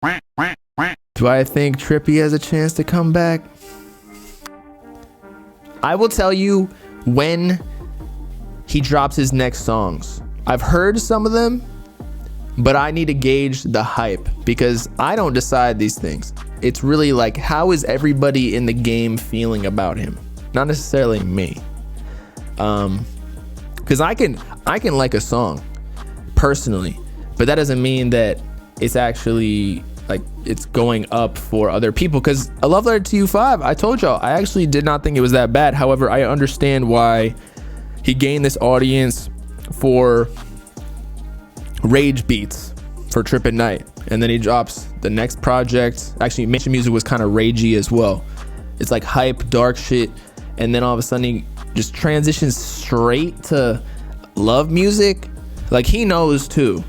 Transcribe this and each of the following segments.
Do I think Trippie has a chance to come back? I will tell you when he drops his next songs. I've heard some of them, but I need to gauge the hype because I don't decide these things. It's really like, how is everybody in the game feeling about him? Not necessarily me. Because I can like a song personally, but that doesn't mean that it's actually like it's going up for other people. Because A Love Letter to You 5, I told y'all, I actually did not think it was that bad. However, I understand why he gained this audience for rage beats for Trip at Night, and then he drops the next project. Actually, Mission Music was kind of ragey as well. It's like hype, dark shit, and then all of a sudden he just transitions straight to love music. Like, he knows too.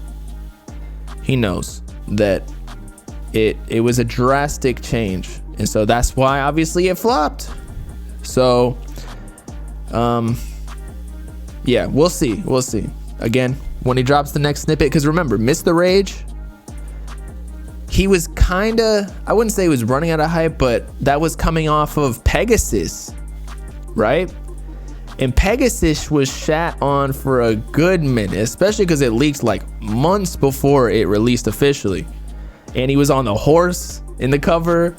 He knows that it was a drastic change, and so that's why obviously it flopped. So yeah, we'll see. Again, when he drops the next snippet, because remember, Miss the Rage, he was kinda, I wouldn't say he was running out of hype, but that was coming off of Pegasus, right? And Pegasus was shat on for a good minute, especially because it leaked like months before it released officially. And he was on the horse in the cover.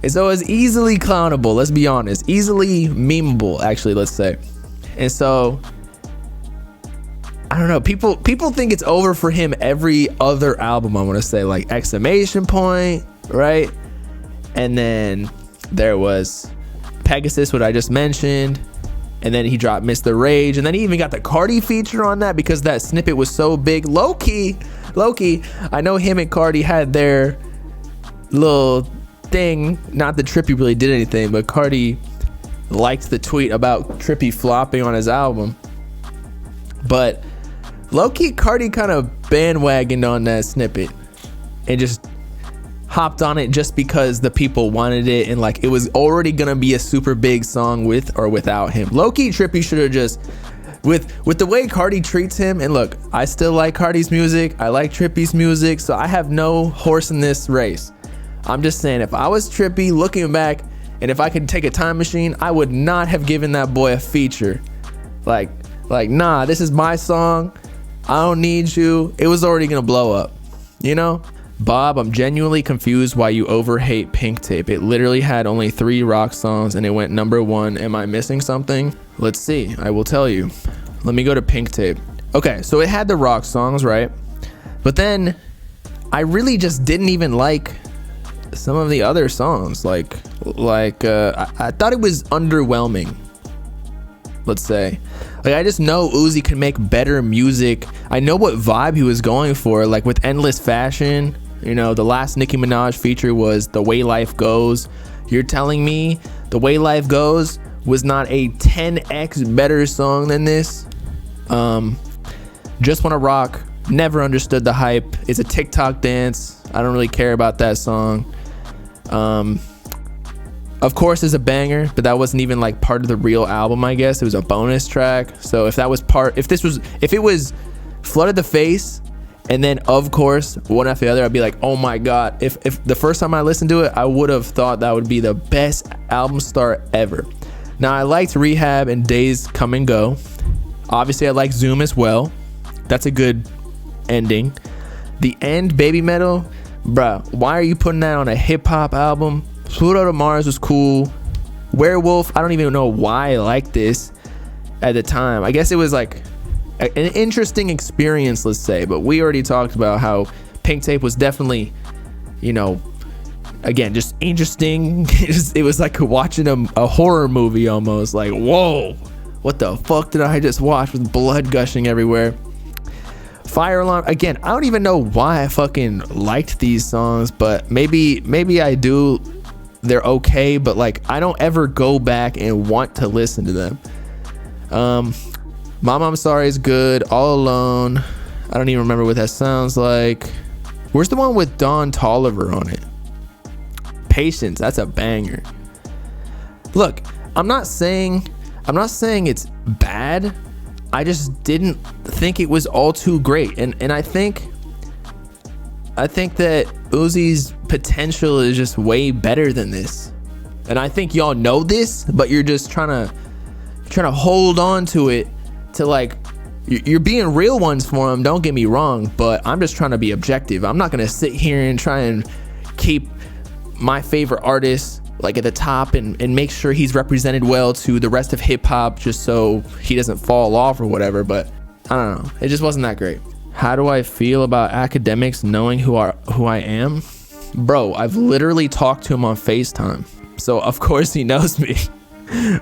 And so it was easily clownable, let's be honest. Easily memeable, actually, let's say. And so, I don't know, people think it's over for him every other album, I want to say, like Exclamation Point, right? And then there was Pegasus, what I just mentioned. And then he dropped Miss the Rage, and then he even got the Cardi feature on that because that snippet was so big. Low-key, I know him and Cardi had their little thing. Not that Trippie really did anything, but Cardi liked the tweet about Trippie flopping on his album. But low-key, Cardi kind of bandwagoned on that snippet and just hopped on it just because the people wanted it, and like it was already gonna be a super big song with or without him. Low-key, Trippie should have just, with the way Cardi treats him, and look, I still like Cardi's music, I like Trippie's music, so I have no horse in this race. I'm just saying, if I was Trippie looking back, and if I could take a time machine, I would not have given that boy a feature. Like nah, this is my song, I don't need you. It was already gonna blow up, you know? Bob, I'm genuinely confused why you overhate Pink Tape. It literally had only 3 rock songs and it went #1. Am I missing something? Let's see, I will tell you. Let me go to Pink Tape. Okay, so it had the rock songs, right? But then I really just didn't even like some of the other songs. I thought it was underwhelming, let's say. Like, I just know Uzi can make better music. I know what vibe he was going for, like with Endless Fashion. You know, the last Nicki Minaj feature was The Way Life Goes. You're telling me The Way Life Goes was not a 10x better song than this? Just Wanna Rock, never understood the hype. It's a TikTok dance. I don't really care about that song. Of course, is a banger, but that wasn't even like part of the real album, I guess. It was a bonus track. So if it was Flooded the Face and then Of Course, one after the other, I'd be like, oh my God. If the first time I listened to it, I would have thought that would be the best album start ever. Now, I liked Rehab and Days Come and Go. Obviously, I like Zoom as well. That's a good ending. The end, Baby Metal, bruh, why are you putting that on a hip hop album? Pluto to Mars was cool. Werewolf, I don't even know why I liked this at the time. I guess it was like an interesting experience, let's say, but we already talked about how Pink Tape was definitely, you know, again, just interesting. It was like watching a horror movie almost. Like, whoa, what the fuck did I just watch with blood gushing everywhere? Fire Alarm, again, I don't even know why I fucking liked these songs, but maybe I do. They're okay, but like I don't ever go back and want to listen to them. Mama I'm Sorry is good. All Alone, I don't even remember what that sounds like. Where's the one with Don Toliver on it? Patience, that's a banger. Look, I'm not saying it's bad. I just didn't think it was all too great, and I think that Uzi's potential is just way better than this. And I think y'all know this, but you're just trying to hold on to it to like, you're being real ones for him, don't get me wrong, but I'm just trying to be objective. I'm not gonna sit here and try and keep my favorite artist like at the top and make sure he's represented well to the rest of hip hop just so he doesn't fall off or whatever. But I don't know, it just wasn't that great. How do I feel about academics knowing who I am? Bro, I've literally talked to him on FaceTime, so of course he knows me.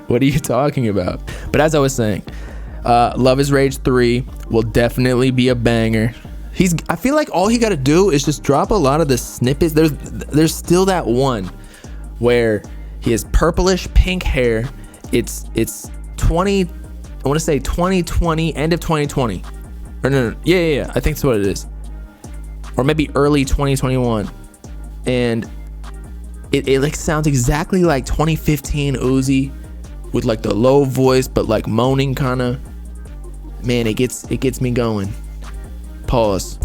What are you talking about? But as I was saying, Love is Rage 3 will definitely be a banger. I feel like all he got to do is just drop a lot of the snippets. There's still that one where he has purplish pink hair. It's 20, I want to say 2020, end of 2020. Or no, yeah, I think that's what it is. Or maybe early 2021. And it like sounds exactly like 2015 Uzi with like the low voice but like moaning kind of. Man, it gets me going. Pause.